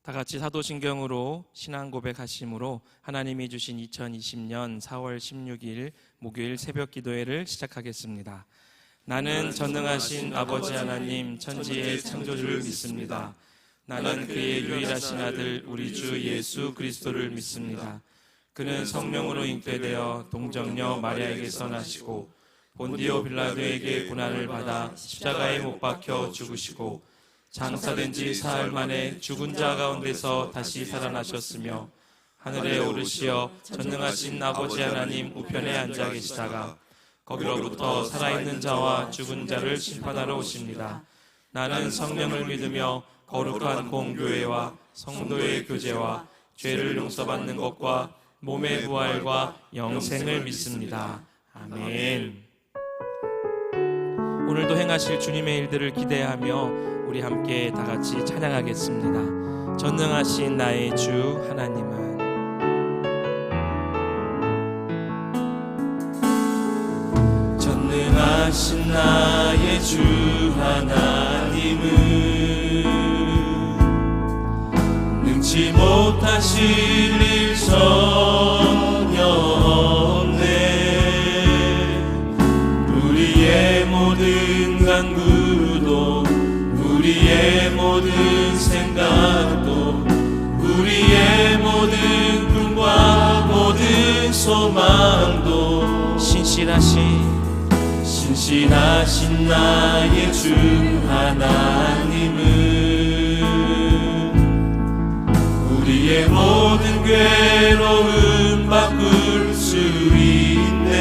다 같이 사도신경으로 신앙 고백하심으로 하나님이 주신 2020년 4월 16일 목요일 새벽 기도회를 시작하겠습니다. 나는 전능하신 아버지 하나님 천지의 창조주를 믿습니다. 나는 그의 유일하신 아들 우리 주 예수 그리스도를 믿습니다. 그는 성령으로 잉태되어 동정녀 마리아에게서 나시고 본디오 빌라도에게 고난을 받아 십자가에 못 박혀 죽으시고 장사된 지 사흘 만에 죽은 자 가운데서 다시 살아나셨으며 하늘에 오르시어 전능하신 아버지 하나님 우편에 앉아 계시다가 거기로부터 살아있는 자와 죽은 자를 심판하러 오십니다. 나는 성령을 믿으며 거룩한 공교회와 성도의 교제와 죄를 용서받는 것과 몸의 부활과 영생을 믿습니다. 아멘. 오늘도 행하실 주님의 일들을 기대하며 우리 함께 다 같이 찬양하겠습니다. 전능하신 나의 주 하나님은 전능하신 나의 주 하나님은 능치 못하실 일 전혀 없네. 우리의 모든 간구도 우리의 모든 생각도 우리의 모든 꿈과 모든 소망도 신실하신 나의 주 하나님은 우리의 모든 괴로움 바꿀 수 있네.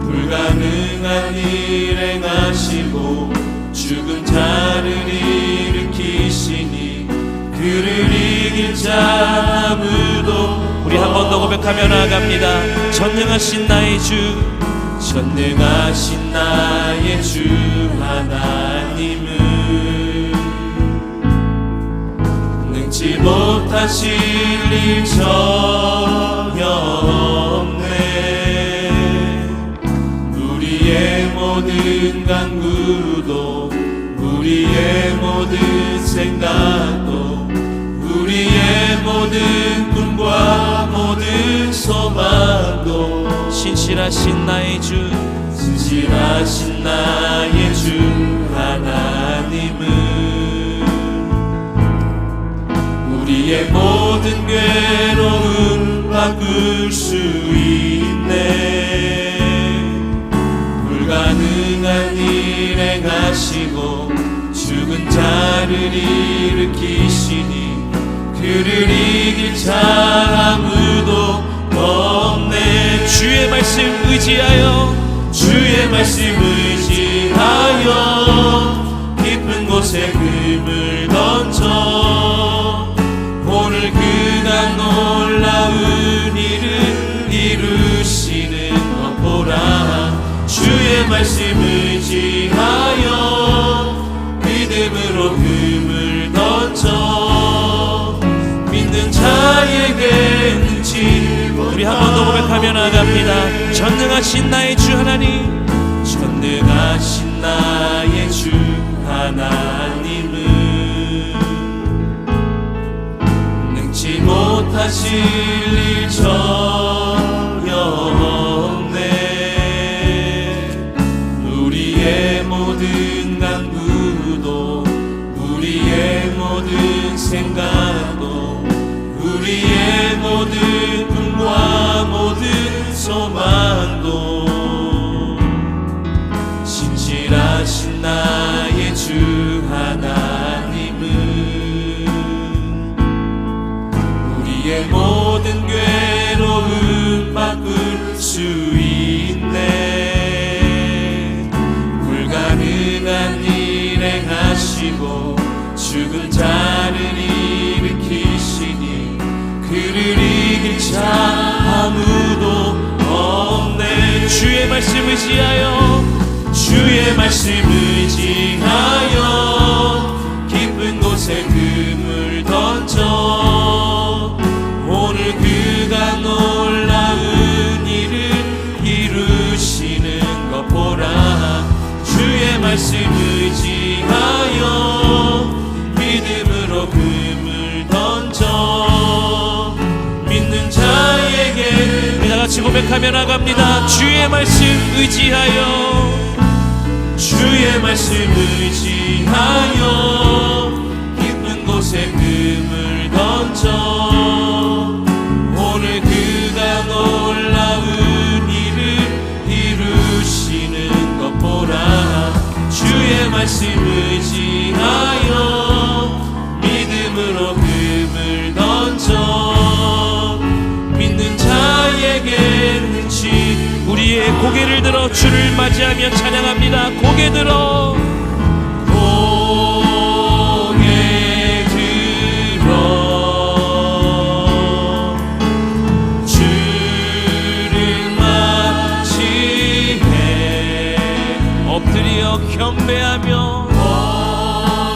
불가능한 일 행하시고 죽은 자를 일으키시니 그를 이길 자 아무도. 우리 한 번 더 고백하며 나아갑니다. 전능하신 나의 주 전능하신 나의 주 하나님은 능치 못하실 일 전혀 없네. 우리의 모든 간구도 우리의 모든 생각도 우리의 모든 꿈과 모든 소망도 신실하신 나의 주 하나님은 우리의 모든 괴로움 바꿀 수 있네. 불가능한 일 행하시고 죽은 자를 일으키시니 그를 이길 자 아무도 없네. 주의 말씀 의지하여 깊은 곳에 금을 던져 오늘 그가 놀라운 일을 이루시는 것 보라. 주의 말씀 의지하여 믿음으로 금을 던져 믿는 자에게 능치. 우리 한 번 더 고백하며 나갑니다. 전능하신 나의 주 하나님 전능하신 나의 주 하나님은 능치 못하실 일 전혀 없네. 우리의 모든 간구도 우리의 모든 생각도 우리의 모든 꿈과 모든 소망도 신실하신 나의 주 하나님은 우리의 모든 괴로움 바꿀 수 있네. 불가능한 일 행하시고 죽은 자를 일으키시니 그를 이길 자 아무도 없네. 주의 말씀 의지하여 깊은 곳에 금을 던져 오늘 그가 놀라운 일을 이루시는 것 보라. 주의 말씀 의지하여 믿음으로 고백하며 나갑니다. 주의 말씀 의지하여, 주의 말씀 의지하여 깊은 곳에 금을 던져 오늘 그가 놀라운 일을 이루시는 것 보라. 주의 말씀 의지하여 믿음으로 금을 던져 믿는 자에게 흔치. 우리의 고개를 들어 주를 맞이하며 찬양합니다. 고개 들어, 고개 들어 주를 맞이해. 엎드려 경배하며,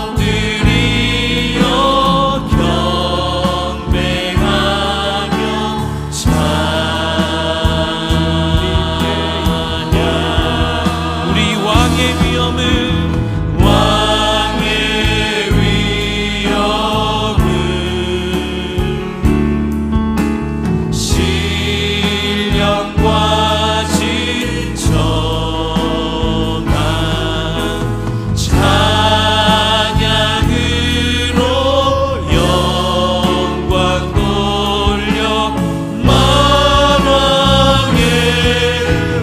엎드려 경배하며 찬양. 우리 왕의 위엄을, 왕의 위엄을 신령과 진정한 찬양으로 영광 돌려 만왕의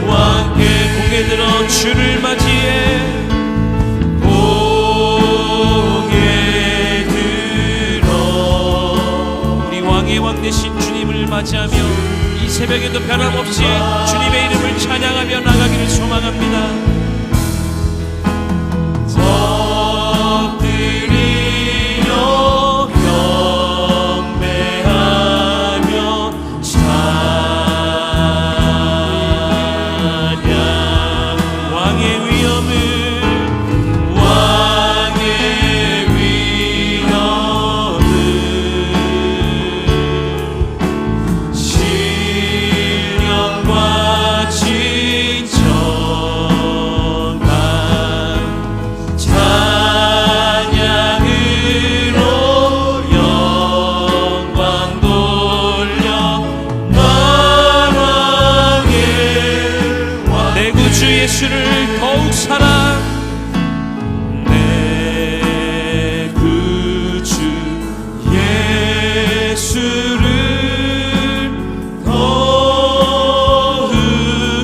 왕께. 고개 들어 주를 맞이해, 고개 들어 우리 왕의 왕 되신 주님을 맞이하며 이 새벽에도 변함없이 주님의 이름을 찬양하며 나가기를 소망합니다. 엎드려 경배하며 찬양. 왕의 위엄을, 왕의 위엄을 신령과 진정한 찬양으로 영광 돌려 만왕의 왕. 내 구주 예수를 더욱 사랑, 내 구주 예수를 더욱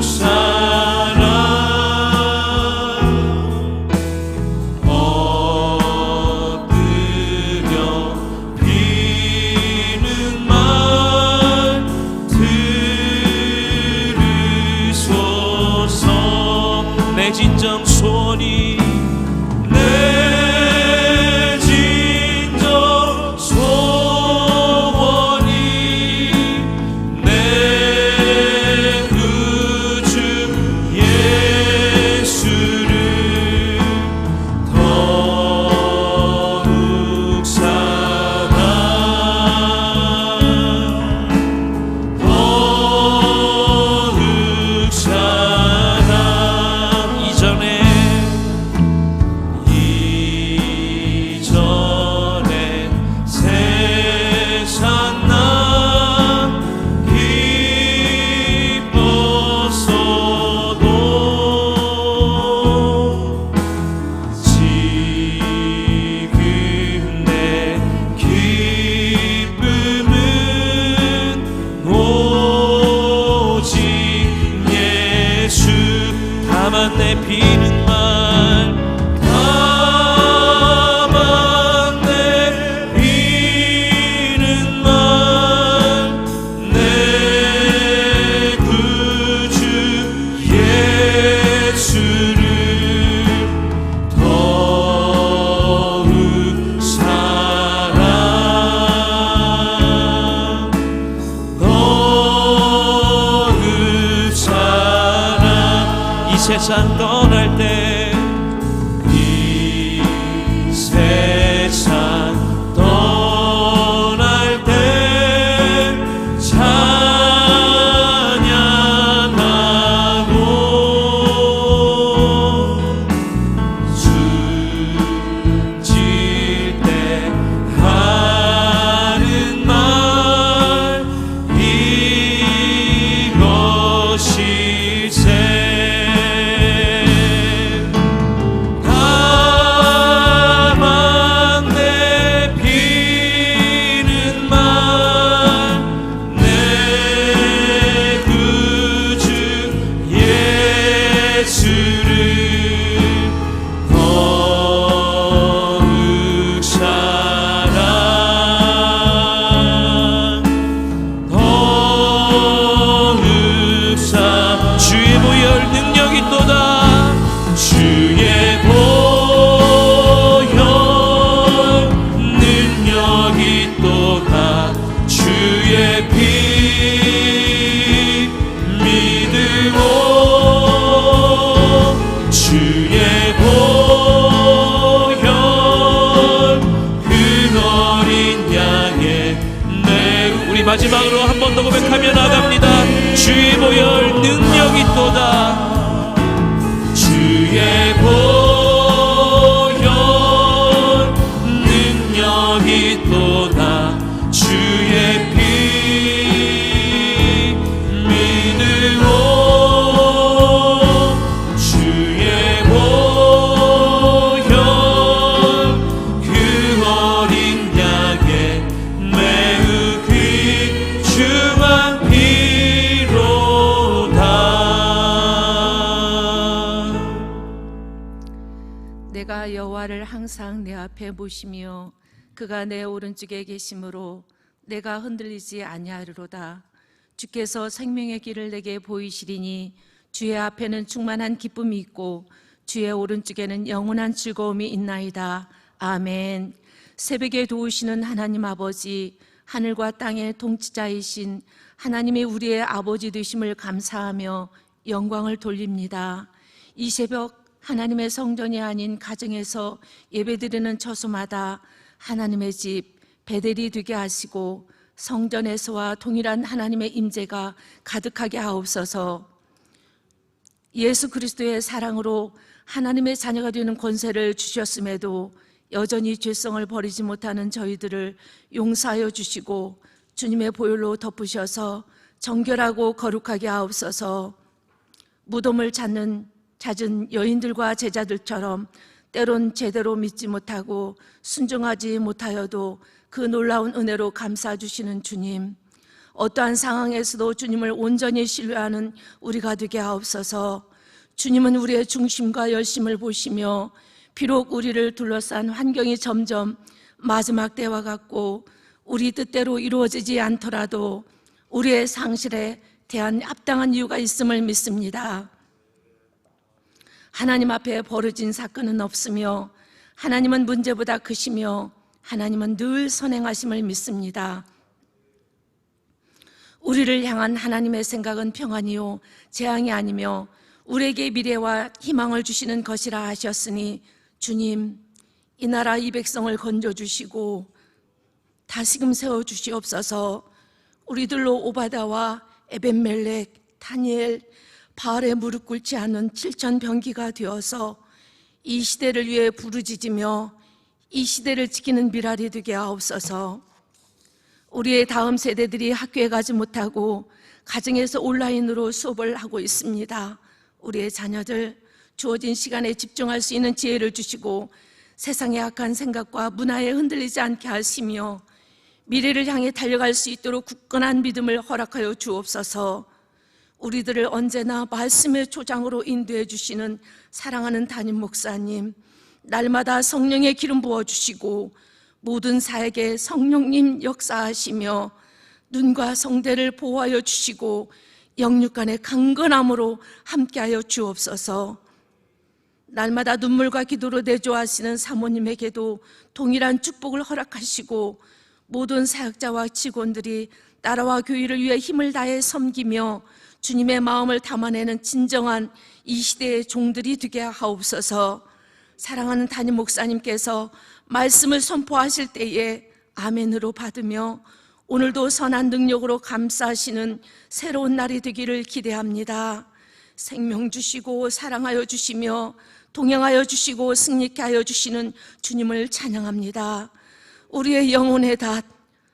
사랑. 엎드려 비는 말 들으소서. 내 진정 소원이, 내 진정 소원이 내 구주 예수를 더욱 사랑, 더욱 사랑. 이전에 세상 난 기뻤어도 지금 내 기쁨은 오직 예수. 다만 내 비는 말, 다만 내 비는 말 내 구주 예수를 더욱 사랑, 더욱 사랑. 이 세상 떠날 때, 이 세상 떠날 때 찬양하고 숨질 때 하는 말, 이것이 내 구주 예수를 더욱 사랑, 더욱 사랑. 내 구주 예수를 더욱 사랑, 더욱 사랑. 엎드려 경배하며, 엎드려 경배하며 찬양하고 엎드려 비는 말, 다만 내 비는 말 내 구주 예수를 더욱 사랑, 더욱 사랑. 엎드려 경배하며 찬양하고 엎드려 비는 말, 마지막으로 한 번 더 고백하며 나갑니다. 주의 보혈 능력이 있도다. 주의 보혈 능력이 있도다. 주의 피 믿으오. 주의 보혈 그 어린 양의 매우 귀중한 피로다. 내가 여호와를 항상 내 앞에 모시며 그가 내 오른쪽에 계심으로 내가 흔들리지 아니하리로다. 주께서 생명의 길을 내게 보이시리니 주의 앞에는 충만한 기쁨이 있고 주의 오른쪽에는 영원한 즐거움이 있나이다. 아멘. 새벽에 도우시는 하나님 아버지, 하늘과 땅의 통치자이신 하나님의 우리의 아버지 되심을 감사하며 영광을 돌립니다. 이 새벽 하나님의 성전이 아닌 가정에서 예배드리는 처소마다 하나님의 집 베델이 되게 하시고 성전에서와 동일한 하나님의 임재가 가득하게 하옵소서. 예수 그리스도의 사랑으로 하나님의 자녀가 되는 권세를 주셨음에도 여전히 죄성을 버리지 못하는 저희들을 용서하여 주시고 주님의 보혈로 덮으셔서 정결하고 거룩하게 하옵소서. 무덤을 찾는 잦은 여인들과 제자들처럼 때론 제대로 믿지 못하고 순종하지 못하여도 그 놀라운 은혜로 감싸주시는 주님, 어떠한 상황에서도 주님을 온전히 신뢰하는 우리가 되게 하옵소서. 주님은 우리의 중심과 열심을 보시며 비록 우리를 둘러싼 환경이 점점 마지막 때와 같고 우리 뜻대로 이루어지지 않더라도 우리의 상실에 대한 합당한 이유가 있음을 믿습니다. 하나님 앞에 벌어진 사건은 없으며 하나님은 문제보다 크시며 하나님은 늘 선행하심을 믿습니다. 우리를 향한 하나님의 생각은 평안이요 재앙이 아니며 우리에게 미래와 희망을 주시는 것이라 하셨으니 주님, 이 나라 이 백성을 건져주시고 다시금 세워주시옵소서. 우리들로 오바다와 에벤멜렉, 다니엘, 바알에 무릎 꿇지 않은 7천 병기가 되어서 이 시대를 위해 부르짖으며 이 시대를 지키는 미랄이 되게 하옵소서. 우리의 다음 세대들이 학교에 가지 못하고 가정에서 온라인으로 수업을 하고 있습니다. 우리의 자녀들 주어진 시간에 집중할 수 있는 지혜를 주시고 세상의 악한 생각과 문화에 흔들리지 않게 하시며 미래를 향해 달려갈 수 있도록 굳건한 믿음을 허락하여 주옵소서. 우리들을 언제나 말씀의 초장으로 인도해 주시는 사랑하는 담임 목사님, 날마다 성령의 기름 부어주시고 모든 사역에 성령님 역사하시며 눈과 성대를 보호하여 주시고 영육간의 강건함으로 함께하여 주옵소서. 날마다 눈물과 기도로 내조하시는 사모님에게도 동일한 축복을 허락하시고 모든 사역자와 직원들이 나라와 교회를 위해 힘을 다해 섬기며 주님의 마음을 담아내는 진정한 이 시대의 종들이 되게 하옵소서. 사랑하는 담임 목사님께서 말씀을 선포하실 때에 아멘으로 받으며 오늘도 선한 능력으로 감싸시는 새로운 날이 되기를 기대합니다. 생명 주시고 사랑하여 주시며 동행하여 주시고 승리케 하여 주시는 주님을 찬양합니다. 우리의 영혼의 닷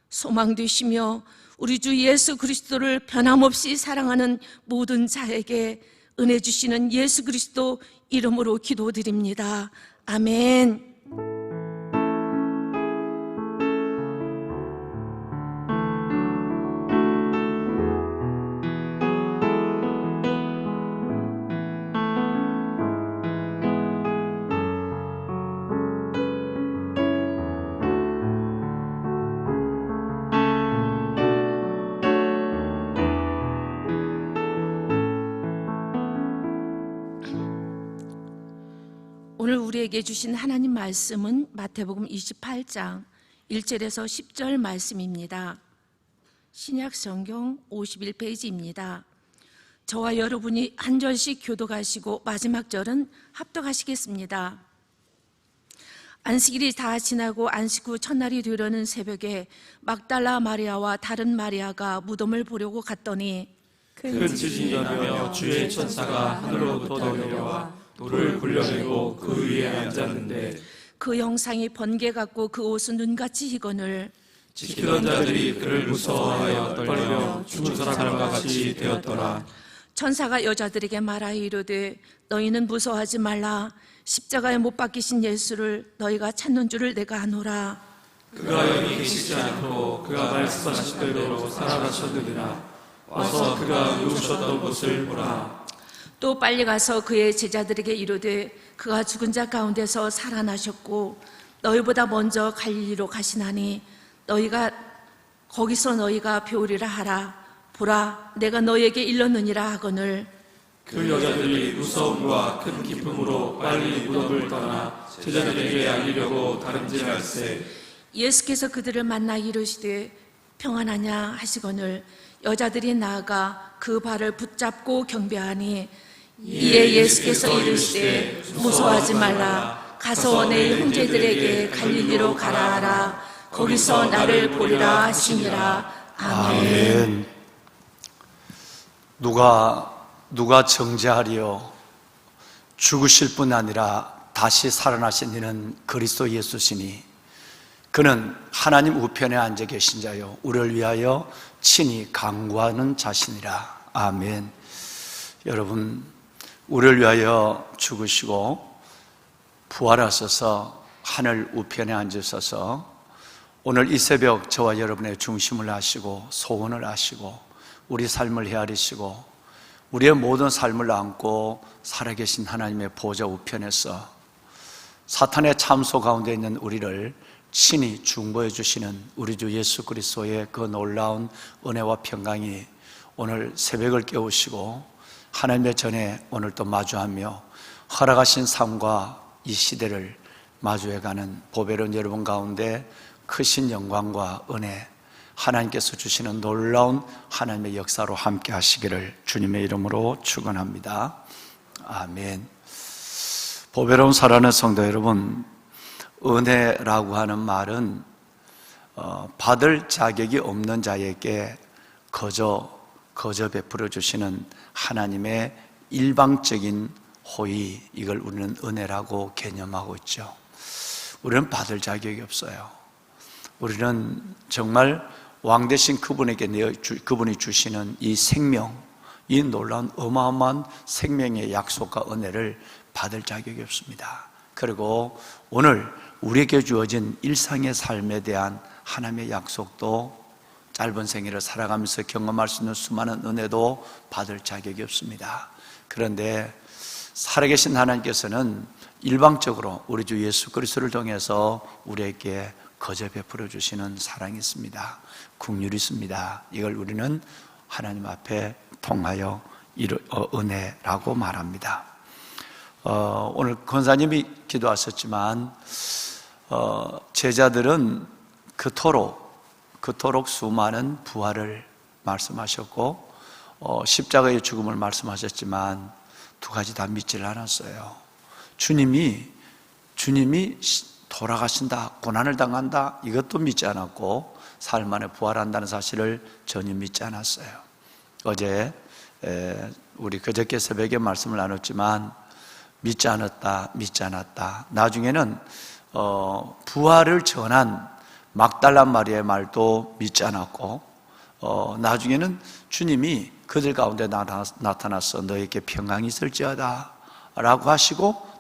소망 되시며 우리 주 예수 그리스도를 변함없이 사랑하는 모든 자에게 은혜 주시는 예수 그리스도 이름으로 기도드립니다. 아멘. 오늘 우리에게 주신 하나님 말씀은 마태복음 28장 1절에서 10절 말씀입니다. 신약 성경 51페이지입니다. 저와 여러분이 한 절씩 교독하시고 마지막 절은 합독하시겠습니다. 안식일이 다 지나고 안식 후 첫날이 되려는 새벽에 막달라 마리아와 다른 마리아가 무덤을 보려고 갔더니 큰 지진이 일어나며 주의 천사가 하늘로부터 내려와 돌을 굴려내고 그 위에 앉았는데 그 형상이 번개 같고 그 옷은 눈같이 희건을 지키던 자들이 그를 무서워하여 떨며 죽은 사람과 같이 되었더라. 천사가 여자들에게 말하여 이르되 너희는 무서워하지 말라. 십자가에 못 박히신 예수를 너희가 찾는 줄을 내가 아노라. 그가 여기 계시지 않고 그가 말씀하신 대로 살아나셨느니라. 와서 그가 누우셨던 곳을 보라. 또 빨리 가서 그의 제자들에게 이르되 그가 죽은 자 가운데서 살아나셨고 너희보다 먼저 갈릴리로 가시나니 거기서 너희가 배우리라 하라. 보라, 내가 너희에게 일렀느니라 하거늘. 그 여자들이 무서움과 큰 기쁨으로 빨리 무덤을 떠나 제자들에게 알리려고 다름질할세. 예수께서 그들을 만나 이르시되 평안하냐 하시거늘 여자들이 나아가 그 발을 붙잡고 경배하니 이에 예수께서 이르시되 무서워하지 말라. 가서 내 형제들에게 갈릴리로 가라 하라. 거기서 나를 보리라 하시니라. 아멘. 누가 정죄하리요? 죽으실 뿐 아니라 다시 살아나신 이는 그리스도 예수시니 그는 하나님 우편에 앉아 계신 자요 우리를 위하여 친히 강구하는 자신이라. 아멘. 여러분, 우리를 위하여 죽으시고 부활하셔서 하늘 우편에 앉으셔서 오늘 이 새벽 저와 여러분의 중심을 하시고 소원을 하시고 우리 삶을 헤아리시고 우리의 모든 삶을 안고 살아계신 하나님의 보좌 우편에서 사탄의 참소 가운데 있는 우리를 친히 중보해 주시는 우리 주 예수 그리스도의 그 놀라운 은혜와 평강이 오늘 새벽을 깨우시고 하나님의 전에 오늘 또 마주하며 허락하신 삶과 이 시대를 마주해가는 보배로운 여러분 가운데 크신 영광과 은혜, 하나님께서 주시는 놀라운 하나님의 역사로 함께 하시기를 주님의 이름으로 축원합니다. 아멘. 보배로운 사랑하는 성도 여러분, 은혜라고 하는 말은 받을 자격이 없는 자에게 거저 베풀어 주시는 하나님의 일방적인 호의, 이걸 우리는 은혜라고 개념하고 있죠. 우리는 받을 자격이 없어요. 우리는 정말 왕 되신 그분이 주시는 이 생명, 이 놀라운 어마어마한 생명의 약속과 은혜를 받을 자격이 없습니다. 그리고 오늘 우리에게 주어진 일상의 삶에 대한 하나님의 약속도 짧은 생애를 살아가면서 경험할 수 있는 수많은 은혜도 받을 자격이 없습니다. 그런데 살아계신 하나님께서는 일방적으로 우리 주 예수 그리스도를 통해서 우리에게 거저 베풀어 주시는 사랑이 있습니다. 긍휼이 있습니다. 이걸 우리는 하나님 앞에 통하여 은혜라고 말합니다. 오늘 권사님이 기도하셨지만 제자들은 그토록 수많은 부활을 말씀하셨고 십자가의 죽음을 말씀하셨지만 두 가지 다 믿지를 않았어요. 주님이 돌아가신다, 고난을 당한다, 이것도 믿지 않았고 사흘 만에 부활한다는 사실을 전혀 믿지 않았어요. 어제 우리 그저께 새벽에 말씀을 나눴지만 믿지 않았다. 나중에는 부활을 전한 막달라 마리아의 말도 믿지 않았고 나중에는 주님이 그들 가운데 나타나서 너에게 평강이 있을지어다 라고 하시고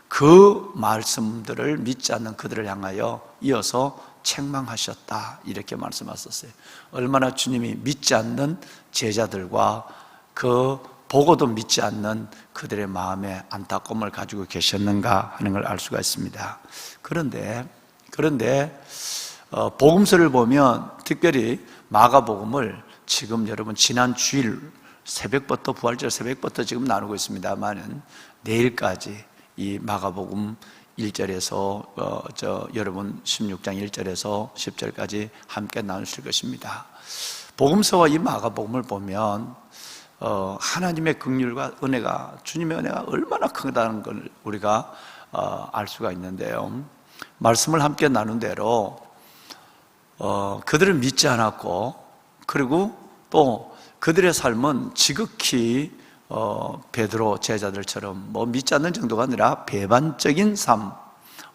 그 말씀들을 믿지 않는 그들을 향하여 이어서 책망하셨다, 이렇게 말씀하셨어요. 얼마나 주님이 믿지 않는 제자들과 그 보고도 믿지 않는 그들의 마음에 안타까움을 가지고 계셨는가 하는 걸 알 수가 있습니다. 그런데 복음서를 보면 특별히 마가복음을 지금 여러분 지난 주일 새벽부터 부활절 새벽부터 지금 나누고 있습니다만은 내일까지 이 마가복음 1절에서 여러분 16장 1절에서 10절까지 함께 나누실 것입니다. 복음서와 이 마가복음을 보면 하나님의 긍휼과 은혜가, 주님의 은혜가 얼마나 크다는 걸 우리가 알 수가 있는데요. 말씀을 함께 나눈 대로 그들은 믿지 않았고, 그리고 또 그들의 삶은 지극히 베드로 제자들처럼 믿지 않는 정도가 아니라 배반적인 삶,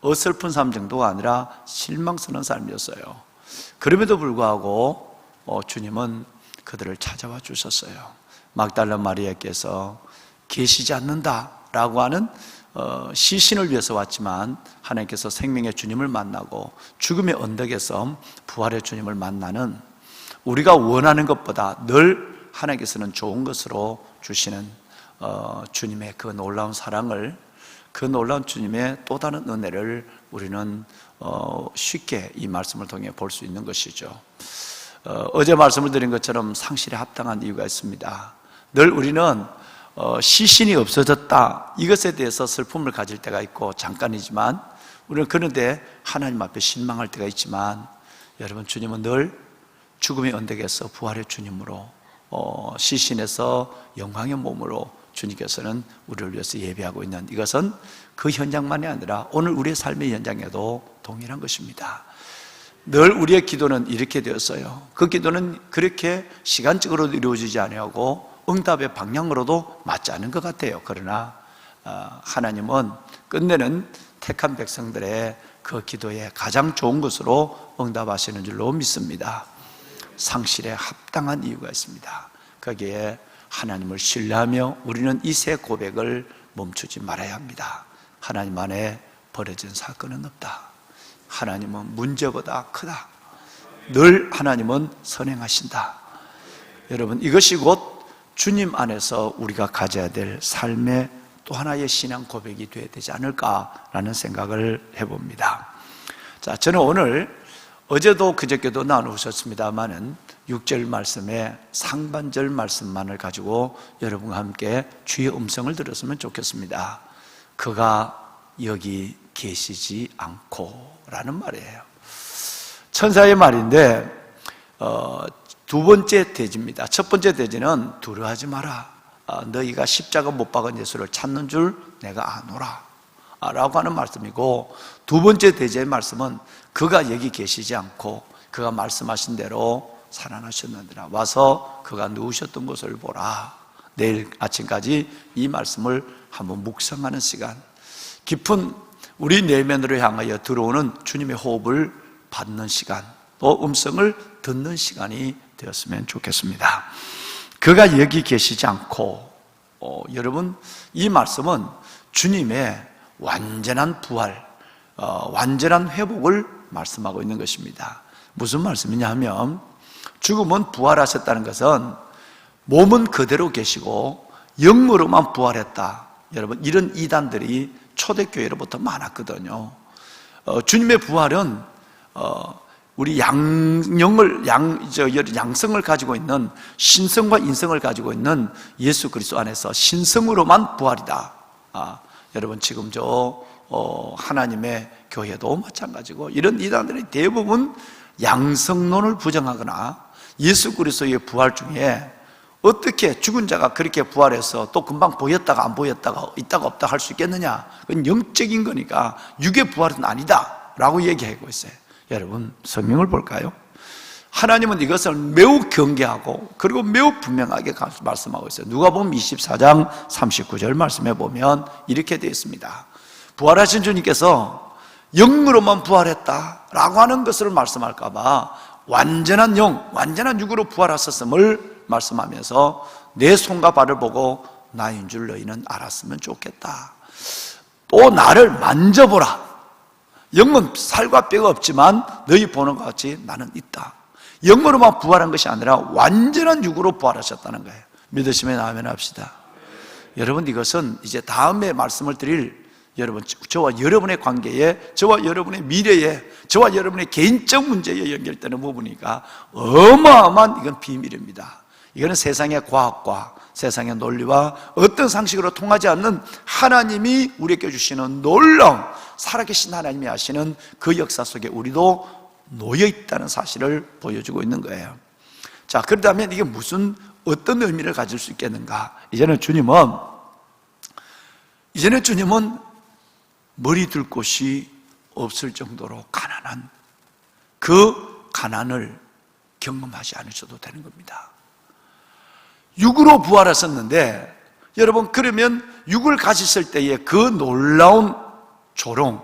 어설픈 삶 정도가 아니라 실망스러운 삶이었어요. 그럼에도 불구하고 주님은 그들을 찾아와 주셨어요. 막달라 마리아께서 계시지 않는다라고 하는 시신을 위해서 왔지만 하나님께서 생명의 주님을 만나고 죽음의 언덕에서 부활의 주님을 만나는, 우리가 원하는 것보다 늘 하나님께서는 좋은 것으로 주시는 주님의 그 놀라운 사랑을, 그 놀라운 주님의 또 다른 은혜를 우리는 쉽게 이 말씀을 통해 볼 수 있는 것이죠. 어제 말씀을 드린 것처럼 상실에 합당한 이유가 있습니다. 늘 우리는 시신이 없어졌다, 이것에 대해서 슬픔을 가질 때가 있고 잠깐이지만, 우리는 그런데 하나님 앞에 실망할 때가 있지만, 여러분, 주님은 늘 죽음의 언덕에서 부활의 주님으로, 시신에서 영광의 몸으로 주님께서는 우리를 위해서 예배하고 있는, 이것은 그 현장만이 아니라 오늘 우리의 삶의 현장에도 동일한 것입니다. 늘 우리의 기도는 이렇게 되었어요. 그 기도는 그렇게 시간적으로 이루어지지 아니하고 응답의 방향으로도 맞지 않은 것 같아요. 그러나 하나님은 끝내는 택한 백성들의 그 기도에 가장 좋은 것으로 응답하시는 줄로 믿습니다. 상실에 합당한 이유가 있습니다. 거기에 하나님을 신뢰하며 우리는 이 세 고백을 멈추지 말아야 합니다. 하나님 안에 버려진 사건은 없다. 하나님은 문제보다 크다. 늘 하나님은 선행하신다. 여러분, 이것이 곧 주님 안에서 우리가 가져야 될 삶의 또 하나의 신앙 고백이 되어야 되지 않을까라는 생각을 해봅니다. 자, 저는 오늘 어제도 그저께도 나누셨습니다마는 6절 말씀의 상반절 말씀만을 가지고 여러분과 함께 주의 음성을 들었으면 좋겠습니다. 그가 여기 계시지 않고 라는 말이에요. 천사의 말인데 두 번째 대지입니다. 첫 번째 대지는 두려워하지 마라. 너희가 십자가 못 박은 예수를 찾는 줄 내가 아노라 라고 하는 말씀이고, 두 번째 대지의 말씀은 그가 여기 계시지 않고 그가 말씀하신 대로 살아나셨느니라. 와서 그가 누우셨던 곳을 보라. 내일 아침까지 이 말씀을 한번 묵상하는 시간, 깊은 우리 내면으로 향하여 들어오는 주님의 호흡을 받는 시간, 또 음성을 듣는 시간이 되었으면 좋겠습니다. 그가 여기 계시지 않고, 여러분, 이 말씀은 주님의 완전한 부활, 완전한 회복을 말씀하고 있는 것입니다. 무슨 말씀이냐 하면, 죽음은 부활하셨다는 것은 몸은 그대로 계시고 영으로만 부활했다. 여러분, 이런 이단들이 초대교회로부터 많았거든요. 주님의 부활은 우리 양성을 가지고 있는, 신성과 인성을 가지고 있는 예수 그리스도 안에서 신성으로만 부활이다. 여러분, 지금 하나님의 교회도 마찬가지고, 이런 이단들이 대부분 양성론을 부정하거나 예수 그리스도의 부활 중에 어떻게 죽은 자가 그렇게 부활해서 또 금방 보였다가 안 보였다가 있다가 없다 할 수 있겠느냐, 그건 영적인 거니까 육의 부활은 아니다 라고 얘기하고 있어요. 여러분, 성경을 볼까요? 하나님은 이것을 매우 경계하고 그리고 매우 분명하게 말씀하고 있어요. 누가복음 24장 39절 말씀해 보면 이렇게 되어 있습니다. 부활하신 주님께서 영으로만 부활했다라고 하는 것을 말씀할까 봐 완전한 영, 완전한 육으로 부활하셨음을 말씀하면서 내 손과 발을 보고 나인 줄 너희는 알았으면 좋겠다. 또 나를 만져보라. 영은 살과 뼈가 없지만 너희 보는 것 같이 나는 있다. 영으로만 부활한 것이 아니라 완전한 육으로 부활하셨다는 거예요. 믿으시면 아멘 합시다. 여러분, 이것은 이제 다음에 말씀을 드릴 여러분, 저와 여러분의 관계에, 저와 여러분의 미래에, 저와 여러분의 개인적 문제에 연결되는 부분이니까 어마어마한, 이건 비밀입니다. 이거는 세상의 과학과 세상의 논리와 어떤 상식으로 통하지 않는 하나님이 우리에게 주시는 놀라운, 살아계신 하나님이 하시는 그 역사 속에 우리도 놓여있다는 사실을 보여주고 있는 거예요. 자, 그렇다면 이게 어떤 의미를 가질 수 있겠는가? 이제는 주님은 머리 둘 곳이 없을 정도로 가난한 그 가난을 경험하지 않으셔도 되는 겁니다. 육으로 부활하셨는데 여러분, 그러면 육을 가지실 때의 그 놀라운 조롱,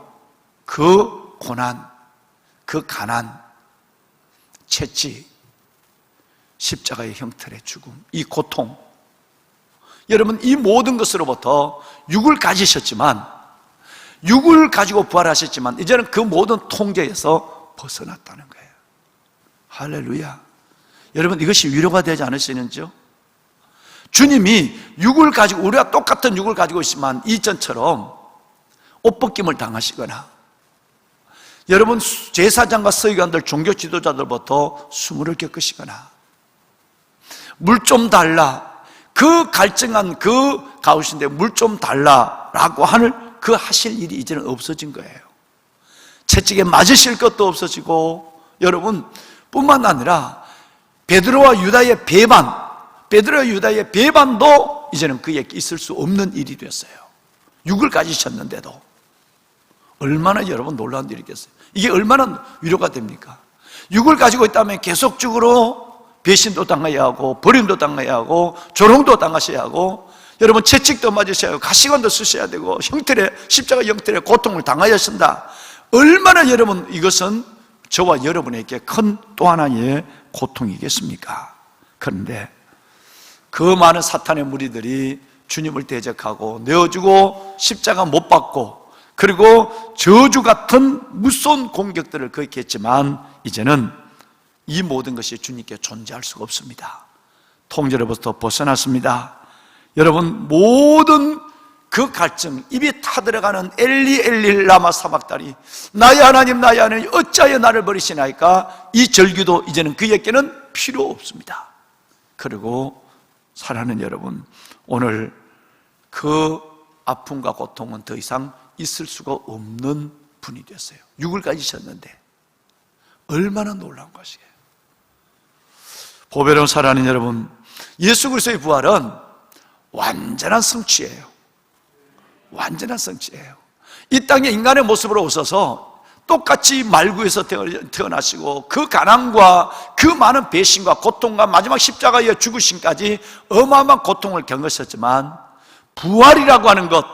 그 고난, 그 가난, 채찍, 십자가의 형틀의 죽음, 이 고통, 여러분, 이 모든 것으로부터 육을 가지셨지만, 육을 가지고 부활하셨지만 이제는 그 모든 통제에서 벗어났다는 거예요. 할렐루야. 여러분, 이것이 위로가 되지 않으시는지요? 주님이 육을 가지고, 우리가 똑같은 육을 가지고 있지만 이전처럼 옷벗김을 당하시거나, 여러분 제사장과 서기관들, 종교 지도자들부터 수모를 겪으시거나, 물 좀 달라, 그 갈증한 그 가우신데 물 좀 달라라고 하는 그 하실 일이 이제는 없어진 거예요. 채찍에 맞으실 것도 없어지고, 여러분 뿐만 아니라 베드로와 유다의 배반도 이제는 그에게 있을 수 없는 일이 됐어요. 육을 가지셨는데도. 얼마나 여러분 놀라운 일이겠어요. 이게 얼마나 위로가 됩니까? 육을 가지고 있다면 계속적으로 배신도 당해야 하고, 버림도 당해야 하고, 조롱도 당하셔야 하고, 여러분 채찍도 맞으셔야 하고, 가시관도 쓰셔야 되고, 십자가 형틀의 고통을 당하여야 한다. 얼마나 여러분, 이것은 저와 여러분에게 큰 또 하나의 고통이겠습니까? 그런데 그 많은 사탄의 무리들이 주님을 대적하고 내어주고 십자가 못 박고, 그리고 저주 같은 무서운 공격들을 거했지만 이제는 이 모든 것이 주님께 존재할 수가 없습니다. 통제로부터 벗어났습니다. 여러분, 모든 그 갈증, 입이 타들어가는 엘리 엘리 라마 사박다리, 나의 하나님 나의 하나님 어찌하여 나를 버리시나이까, 이 절규도 이제는 그에게는 필요 없습니다. 그리고 사랑하는 여러분, 오늘 그 아픔과 고통은 더 이상 있을 수가 없는 분이 됐어요. 육을 가지셨는데 얼마나 놀라운 것이에요. 보배로운 사랑하는 여러분, 예수 그리스도의 부활은 완전한 성취예요. 완전한 성취예요. 이 땅에 인간의 모습으로 오셔서 똑같이 말구에서 태어나시고, 그 가난과 그 많은 배신과 고통과 마지막 십자가의 죽으심까지 어마어마한 고통을 겪으셨지만, 부활이라고 하는 것,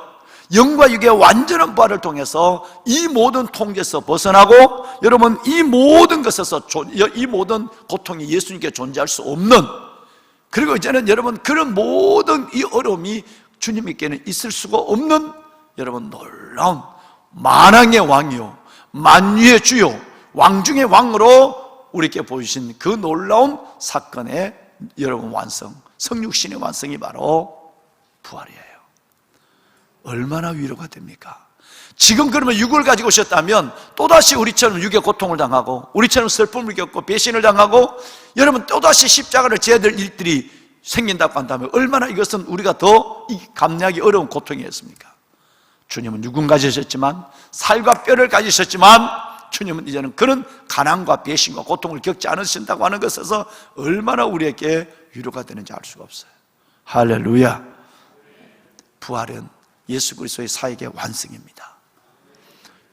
영과 육의 완전한 부활을 통해서 이 모든 통제에서 벗어나고, 여러분 이 모든 것에서, 이 모든 고통이 예수님께 존재할 수 없는, 그리고 이제는 여러분 그런 모든 이 어려움이 주님께는 있을 수가 없는, 여러분 놀라운 만왕의 왕이요 만유의 주요 왕중의 왕으로 우리에게 보이신 그 놀라운 사건의 여러분 완성, 성육신의 완성이 바로 부활이에요. 얼마나 위로가 됩니까? 지금 그러면 육을 가지고 오셨다면 또다시 우리처럼 육의 고통을 당하고, 우리처럼 슬픔을 겪고 배신을 당하고, 여러분 또다시 십자가를 져야 될 일들이 생긴다고 한다면 얼마나 이것은 우리가 더 감내하기 어려운 고통이었습니까? 주님은 육은 가지셨지만, 살과 뼈를 가지셨지만, 주님은 이제는 그런 가난과 배신과 고통을 겪지 않으신다고 하는 것에서 얼마나 우리에게 위로가 되는지 알 수가 없어요. 할렐루야. 부활은 예수 그리스도의 사역의 완성입니다.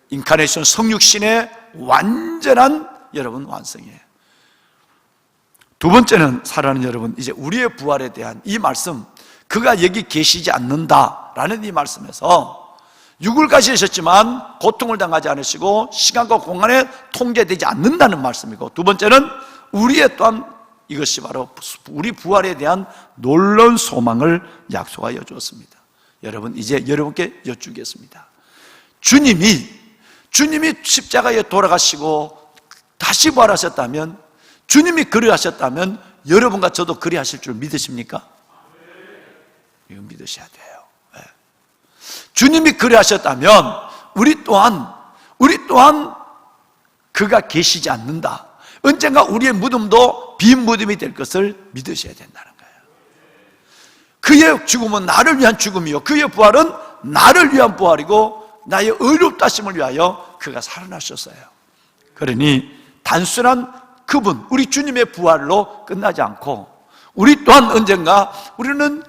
인카네이션, 성육신의 완전한 여러분 완성이에요. 두 번째는 사랑하는 여러분, 이제 우리의 부활에 대한 이 말씀, 그가 여기 계시지 않는다라는 이 말씀에서 육을 가지셨지만 고통을 당하지 않으시고 시간과 공간에 통제되지 않는다는 말씀이고, 두 번째는 우리의 또한 이것이 바로 우리 부활에 대한 놀라운 소망을 약속하여 주었습니다. 여러분, 이제 여러분께 여쭙겠습니다. 주님이 십자가에 돌아가시고 다시 부활하셨다면, 주님이 그리하셨다면 여러분과 저도 그리하실 줄 믿으십니까? 이거 믿으셔야 돼요. 네. 주님이 그리하셨다면 우리 또한 그가 계시지 않는다, 언젠가 우리의 무덤도 빈 무덤이 될 것을 믿으셔야 된다는 거예요. 그의 죽음은 나를 위한 죽음이요 그의 부활은 나를 위한 부활이고, 나의 의롭다심을 위하여 그가 살아나셨어요. 그러니 단순한 그분, 우리 주님의 부활로 끝나지 않고, 우리 또한 언젠가 우리는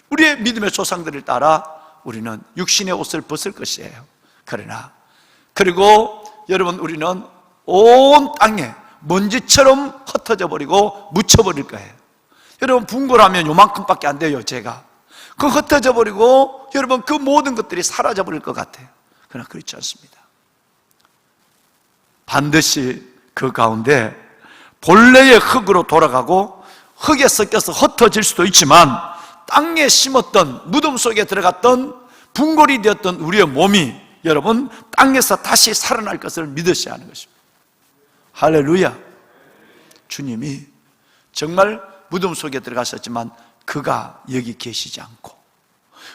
우리의 믿음의 조상들을 따라 우리는 육신의 옷을 벗을 것이에요. 그러나 그리고 여러분 우리는 온 땅에 먼지처럼 흩어져 버리고 묻혀버릴 거예요. 여러분 분골하면 요만큼밖에 안 돼요. 제가 그 흩어져 버리고 여러분 그 모든 것들이 사라져 버릴 것 같아요. 그러나 그렇지 않습니다. 반드시 그 가운데 본래의 흙으로 돌아가고 흙에 섞여서 흩어질 수도 있지만 땅에 심었던 무덤 속에 들어갔던 분골이 되었던 우리의 몸이 여러분 땅에서 다시 살아날 것을 믿으셔야 하는 것입니다. 할렐루야. 주님이 정말 무덤 속에 들어가셨지만 그가 여기 계시지 않고,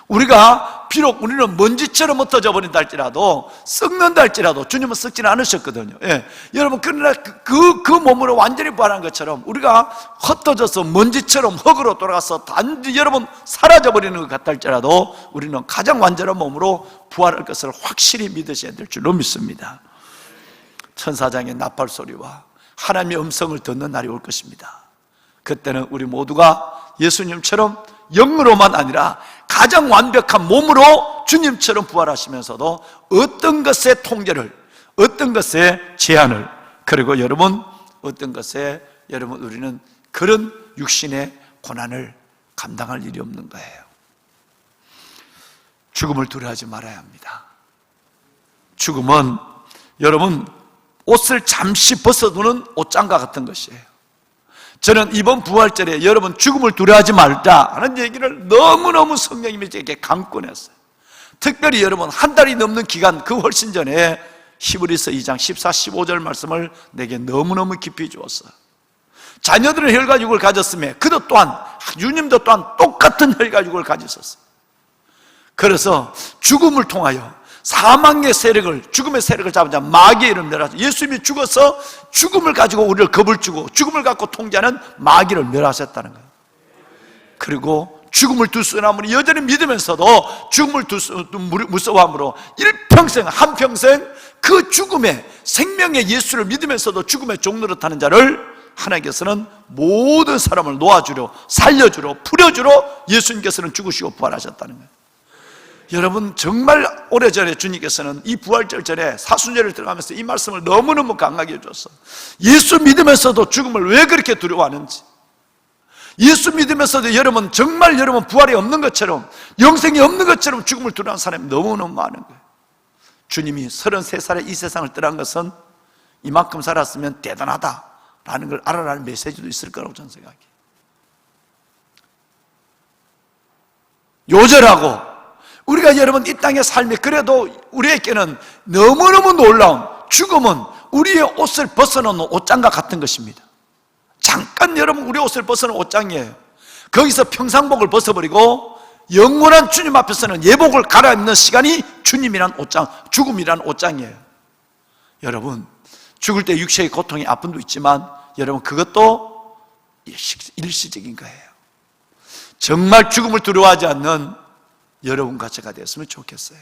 우리가 비록 우리는 먼지처럼 흩어져 버린다 할지라도, 썩는다 할지라도 주님은 썩지는 않으셨거든요. 예. 여러분 그러나 그 몸으로 완전히 부활한 것처럼 우리가 흩어져서 먼지처럼 흙으로 돌아가서 단지 여러분 사라져 버리는 것 같다 할지라도 우리는 가장 완전한 몸으로 부활할 것을 확실히 믿으셔야 될 줄로 믿습니다. 천사장의 나팔 소리와 하나님의 음성을 듣는 날이 올 것입니다. 그때는 우리 모두가 예수님처럼 영으로만 아니라 가장 완벽한 몸으로 주님처럼 부활하시면서도 어떤 것의 통제를, 어떤 것의 제한을, 그리고 여러분 어떤 것에 여러분 우리는 그런 육신의 고난을 감당할 일이 없는 거예요. 죽음을 두려워하지 말아야 합니다. 죽음은 여러분 옷을 잠시 벗어두는 옷장과 같은 것이에요. 저는 이번 부활절에 여러분 죽음을 두려워하지 말자 하는 얘기를 너무너무 성령님이 제게 강권했어요. 특별히 여러분 한 달이 넘는 기간 그 훨씬 전에 히브리서 2장 14, 15절 말씀을 내게 너무너무 깊이 주었어요. 자녀들은 혈가죽을 가졌음에 그도 또한, 주님도 또한 똑같은 혈가죽을 가지셨어요. 그래서 죽음을 통하여 사망의 세력을, 죽음의 세력을 잡자 마귀의 이름 멸하죠. 예수님이 죽어서 죽음을 가지고 우리를 겁을 주고 죽음을 갖고 통제하는 마귀를 멸하셨다는 거예요. 그리고 죽음을 두려워함으로 여전히 믿으면서도 죽음을 무서워함으로 일평생 한평생 그 죽음의 생명의 예수를 믿으면서도 죽음의 종로를 타는 자를 하나님께서는 모든 사람을 놓아주려, 살려주려, 풀어주려 예수님께서는 죽으시고 부활하셨다는 거예요. 여러분 정말 오래전에 주님께서는 이 부활절 전에 사순절을 들어가면서 이 말씀을 너무너무 강하게 해줬어요. 예수 믿으면서도 죽음을 왜 그렇게 두려워하는지, 예수 믿으면서도 여러분 정말 여러분 부활이 없는 것처럼, 영생이 없는 것처럼 죽음을 두려워하는 사람이 너무너무 많은 거예요. 주님이 33살에 이 세상을 떠난 것은 이만큼 살았으면 대단하다라는 걸 알아라는 메시지도 있을 거라고 저는 생각해요. 요절하고 우리가 여러분 이 땅의 삶이 그래도 우리에게는 너무너무 놀라운, 죽음은 우리의 옷을 벗어놓는 옷장과 같은 것입니다. 잠깐 여러분 우리 옷을 벗어놓은 옷장이에요. 거기서 평상복을 벗어버리고 영원한 주님 앞에서는 예복을 갈아입는 시간이 주님이란 옷장, 죽음이란 옷장이에요. 여러분 죽을 때 육체의 고통이 아픔도 있지만 여러분 그것도 일시적인 거예요. 정말 죽음을 두려워하지 않는 여러분과 제가 됐으면 좋겠어요.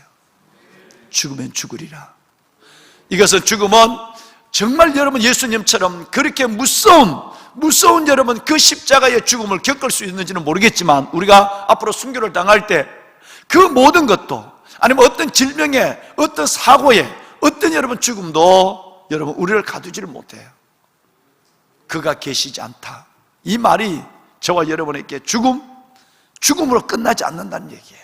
죽으면 죽으리라. 이것은 죽음은 정말 여러분 예수님처럼 그렇게 무서운 여러분 그 십자가의 죽음을 겪을 수 있는지는 모르겠지만 우리가 앞으로 순교를 당할 때 그 모든 것도, 아니면 어떤 질병에, 어떤 사고에, 어떤 여러분 죽음도 여러분 우리를 가두지를 못해요. 그가 계시지 않다, 이 말이 저와 여러분에게 죽음으로 끝나지 않는다는 얘기예요.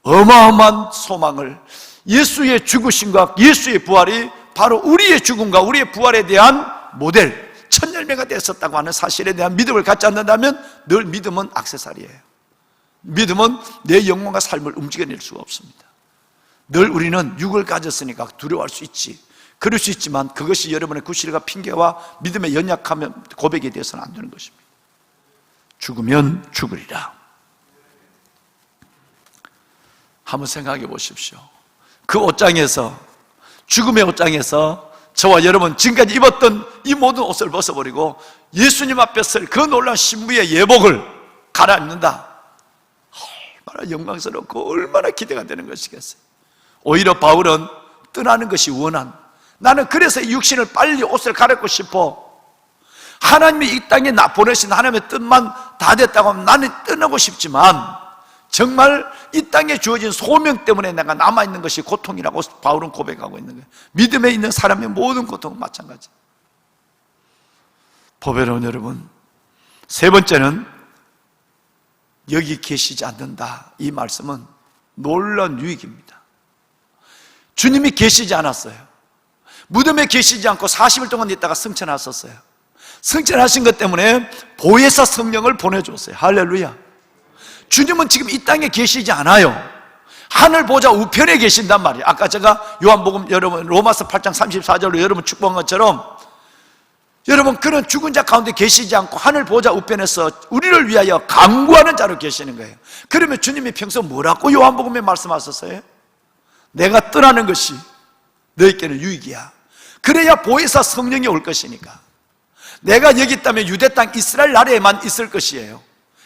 어마어마한 소망을, 예수의 죽으심과 예수의 부활이 바로 우리의 죽음과 우리의 부활에 대한 모델, 첫 열매가 됐었다고 하는 사실에 대한 믿음을 갖지 않는다면 늘 믿음은 액세서리예요. 믿음은 내 영혼과 삶을 움직여낼 수가 없습니다. 늘 우리는 육을 가졌으니까 두려워할 수 있지, 그럴 수 있지만 그것이 여러분의 구실과 핑계와 믿음의 연약함 고백에 대해서는 안 되는 것입니다. 죽으면 죽으리라. 한번 생각해 보십시오. 그 옷장에서, 죽음의 옷장에서 저와 여러분 지금까지 입었던 이 모든 옷을 벗어버리고 예수님 앞에 설 그 놀라운 신부의 예복을 갈아입는다. 얼마나 영광스럽고 얼마나 기대가 되는 것이겠어요. 오히려 바울은 떠나는 것이 원한, 나는 그래서 이 육신을 빨리 옷을 갈아입고 싶어, 하나님이 이 땅에 나 보내신 하나님의 뜻만 다 됐다고 하면 나는 떠나고 싶지만 정말 이 땅에 주어진 소명 때문에 내가 남아있는 것이 고통이라고 바울은 고백하고 있는 거예요. 믿음에 있는 사람의 모든 고통은 마찬가지. 보배로운 여러분, 세 번째는 여기 계시지 않는다. 이 말씀은 놀라운 유익입니다. 주님이 계시지 않았어요. 무덤에 계시지 않고 40일 동안 있다가 승천하셨어요. 승천하신 것 때문에 보혜사 성령을 보내줬어요. 할렐루야. 주님은 지금 이 땅에 계시지 않아요. 하늘 보좌 우편에 계신단 말이에요. 아까 제가 요한복음 여러분 로마서 8장 34절로 여러분 축복한 것처럼 여러분 그런 죽은 자 가운데 계시지 않고 하늘 보좌 우편에서 우리를 위하여 간구하는 자로 계시는 거예요. 그러면 주님이 평소 뭐라고 요한복음에 말씀하셨어요? 내가 떠나는 것이 너희께는 유익이야. 그래야 보혜사 성령이 올 것이니까. 내가 여기 있다면 유대 땅 이스라엘 나라에만 있을 것이에요.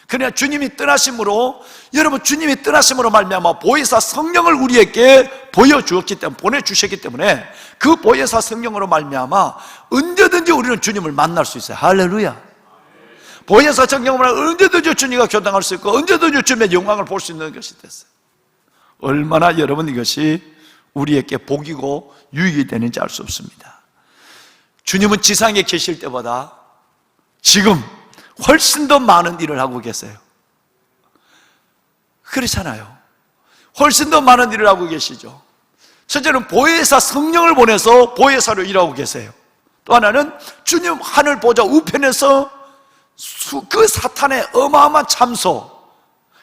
그러나 주님이 떠나심으로, 여러분 주님이 떠나심으로 말미암아 보혜사 성령을 우리에게 보여주었기 때문에, 보내주셨기 때문에 그 보혜사 성령으로 말미암아 언제든지 우리는 주님을 만날 수 있어요. 할렐루야. 보혜사 성령으로 언제든지 주님과 교통할 수 있고 언제든지 주님의 영광을 볼 수 있는 것이 됐어요. 얼마나 여러분 이것이 우리에게 복이고 유익이 되는지 알 수 없습니다. 주님은 지상에 계실 때보다 지금 훨씬 더 많은 일을 하고 계세요. 그렇잖아요. 훨씬 더 많은 일을 하고 계시죠. 첫째는 보혜사 성령을 보내서 보혜사로 일하고 계세요. 또 하나는 주님 하늘 보좌 우편에서 그 사탄의 어마어마한 참소,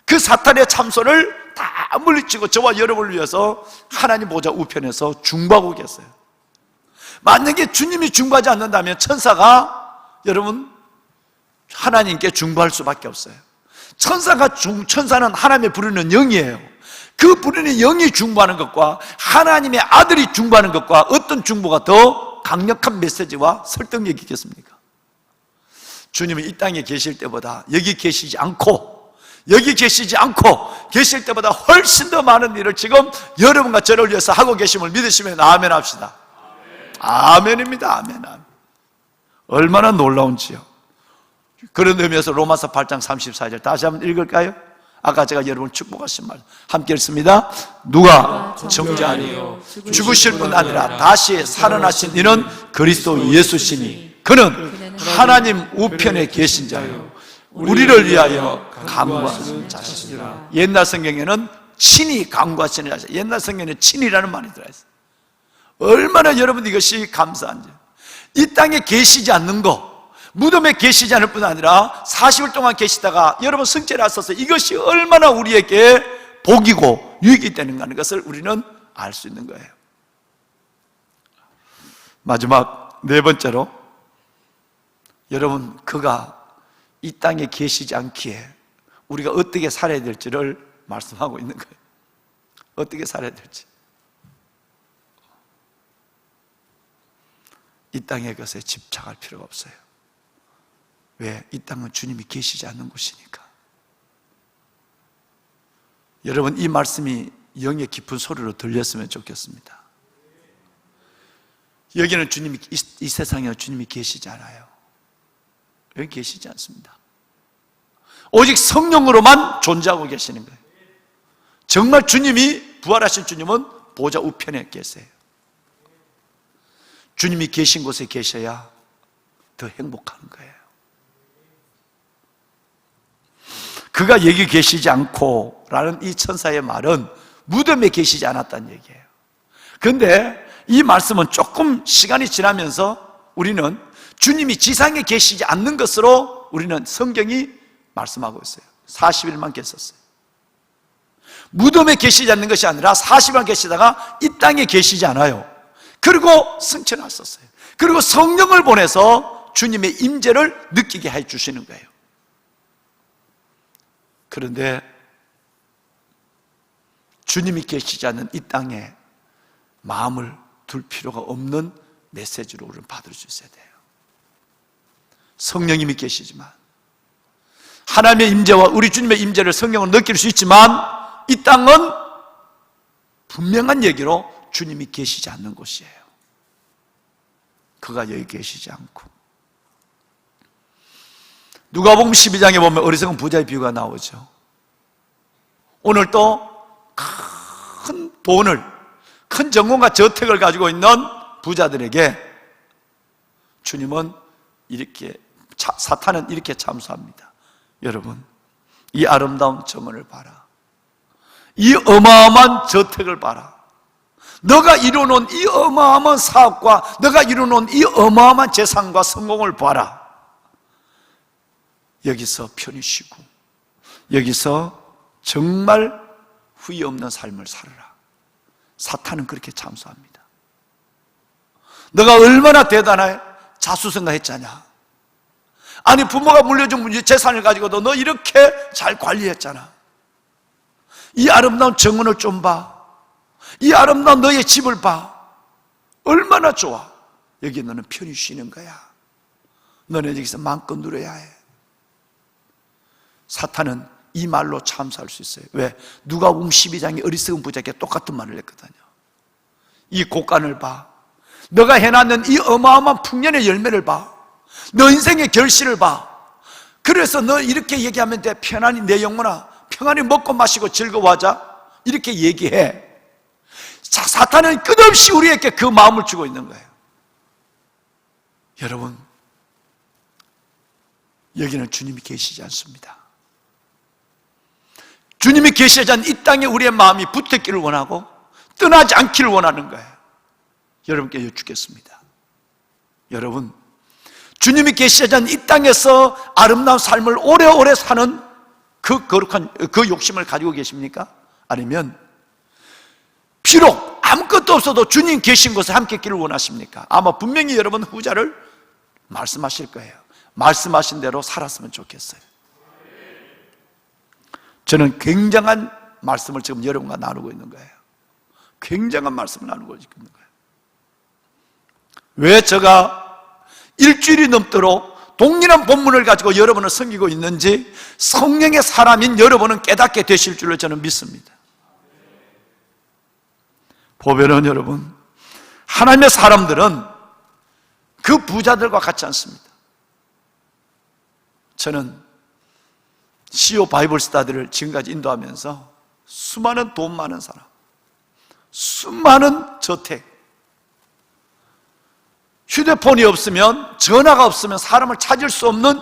그 사탄의 참소를 다 물리치고 저와 여러분을 위해서 하나님 보좌 우편에서 중보하고 계세요. 만약에 주님이 중보하지 않는다면 천사가 여러분 하나님께 중보할 수밖에 없어요. 천사는 하나님의 부르는 영이에요. 그 부르는 영이 중보하는 것과 하나님의 아들이 중보하는 것과 어떤 중보가 더 강력한 메시지와 설득력이 있겠습니까? 주님은 이 땅에 계실 때보다 여기 계시지 않고 계실 때보다 훨씬 더 많은 일을 지금 여러분과 저를 위해서 하고 계심을 믿으시면 아멘 합시다. 아멘입니다. 아멘. 얼마나 놀라운지요. 그런 의미에서 로마서 8장 34절 다시 한번 읽을까요? 아까 제가 여러분 축복하신 말 함께 읽습니다. 누가 정죄하니요 죽으실 뿐 아니라 다시 살아나신 이는 그리스도 예수시니 그는 하나님 우편에 계신 자요 우리를 위하여 간구하시는 자시니라. 옛날 성경에는 친히 간구하시는 자시, 옛날 성경에는 친이라는 말이 들어있어요. 얼마나 여러분 이것이 감사한지. 이 땅에 계시지 않는 거, 무덤에 계시지 않을 뿐 아니라 40일 동안 계시다가 여러분 승천을 하셔서 이것이 얼마나 우리에게 복이고 유익이 되는가 하는 것을 우리는 알 수 있는 거예요. 마지막 네 번째로 여러분 그가 이 땅에 계시지 않기에 우리가 어떻게 살아야 될지를 말씀하고 있는 거예요. 어떻게 살아야 될지. 이 땅의 것에 집착할 필요가 없어요. 왜? 이 땅은 주님이 계시지 않는 곳이니까. 여러분 이 말씀이 영의 깊은 소리로 들렸으면 좋겠습니다. 여기는 주님이 이 세상에 주님이 계시지 않아요. 여기 계시지 않습니다. 오직 성령으로만 존재하고 계시는 거예요. 정말 주님이 부활하신 주님은 보좌 우편에 계세요. 주님이 계신 곳에 계셔야 더 행복한 거예요. 그가 여기 계시지 않고 라는 이 천사의 말은 무덤에 계시지 않았다는 얘기예요. 그런데 이 말씀은 조금 시간이 지나면서 우리는 주님이 지상에 계시지 않는 것으로 우리는 성경이 말씀하고 있어요. 40일만 계셨어요. 무덤에 계시지 않는 것이 아니라 40일만 계시다가 이 땅에 계시지 않아요. 그리고 승천하셨어요. 그리고 성령을 보내서 주님의 임재를 느끼게 해 주시는 거예요. 그런데 주님이 계시지 않는 이 땅에 마음을 둘 필요가 없는 메시지로 우리는 받을 수 있어야 돼요. 성령님이 계시지만 하나님의 임재와 우리 주님의 임재를 성령으로 느낄 수 있지만 이 땅은 분명한 얘기로 주님이 계시지 않는 곳이에요. 그가 여기 계시지 않고. 누가복음 12장에 보면 어리석은 부자의 비유가 나오죠. 오늘 또 큰 돈을, 큰 정원과 저택을 가지고 있는 부자들에게 주님은 이렇게, 사탄은 이렇게 참수합니다. 여러분, 이 아름다운 정원을 봐라. 이 어마어마한 저택을 봐라. 너가 이루어놓은 이 어마어마한 사업과 너가 이루어놓은 이 어마어마한 재산과 성공을 봐라. 여기서 편히 쉬고 여기서 정말 후회 없는 삶을 살아라. 사탄은 그렇게 참수합니다. 너가 얼마나 대단해? 자수성가했잖아. 아니, 부모가 물려준 재산을 가지고도 너 이렇게 잘 관리했잖아. 이 아름다운 정원을 좀 봐. 이 아름다운 너의 집을 봐. 얼마나 좋아. 여기 너는 편히 쉬는 거야. 너는 여기서 마음껏 누려야 해. 사탄은 이 말로 참수할 수 있어요. 왜? 누가복음 12장에 어리석은 부자에게 똑같은 말을 했거든요. 이 곳간을 봐. 너가 해놨는 이 어마어마한 풍년의 열매를 봐. 너 인생의 결실을 봐. 그래서 너 이렇게 얘기하면 돼. 편안히 내 영혼아, 평안히 먹고 마시고 즐거워하자. 이렇게 얘기해. 자, 사탄은 끝없이 우리에게 그 마음을 주고 있는 거예요. 여러분, 여기는 주님이 계시지 않습니다. 주님이 계시지 않은 이 땅에 우리의 마음이 붙었기를 원하고 떠나지 않기를 원하는 거예요. 여러분께 여쭙겠습니다. 여러분, 주님이 계시지 않은 이 땅에서 아름다운 삶을 오래오래 사는 그 거룩한 그 욕심을 가지고 계십니까? 아니면 비록 아무것도 없어도 주님 계신 곳에 함께 있기를 원하십니까? 아마 분명히 여러분 후자를 말씀하실 거예요. 말씀하신 대로 살았으면 좋겠어요. 저는 굉장한 말씀을 지금 여러분과 나누고 있는 거예요. 굉장한 말씀을 나누고 있는 거예요. 왜 제가 일주일이 넘도록 동일한 본문을 가지고 여러분을 섬기고 있는지 성령의 사람인 여러분은 깨닫게 되실 줄로 저는 믿습니다. 보면은 여러분, 하나님의 사람들은 그 부자들과 같지 않습니다. 저는 CEO 바이블 스타디를 지금까지 인도하면서 수많은 돈 많은 사람, 수많은 저택, 휴대폰이 없으면, 전화가 없으면 사람을 찾을 수 없는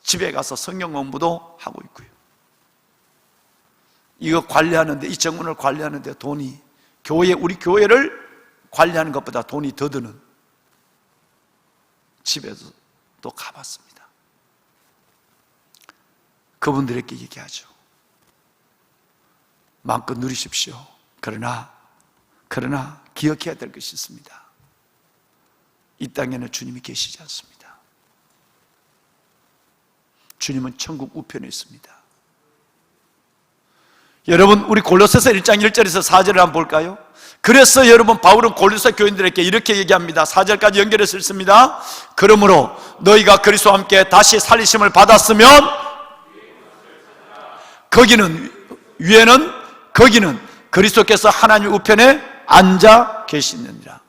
집에 가서 성경 공부도 하고 있고요. 이거 관리하는데, 이 정문을 관리하는데 돈이, 우리 교회를 관리하는 것보다 돈이 더 드는 집에도 또 가봤습니다. 그분들에게 얘기하죠. 마음껏 누리십시오. 그러나 기억해야 될 것이 있습니다. 이 땅에는 주님이 계시지 않습니다. 주님은 천국 우편에 있습니다. 여러분, 우리 골로새서 1장 1절에서 4절을 한번 볼까요? 그래서 여러분, 바울은 골로새 교인들에게 이렇게 얘기합니다. 4절까지 연결해서 읽습니다. 그러므로 너희가 그리스도와 함께 다시 살리심을 받았으면 거기는 그리스도께서 하나님 우편에 앉아 계시느니라.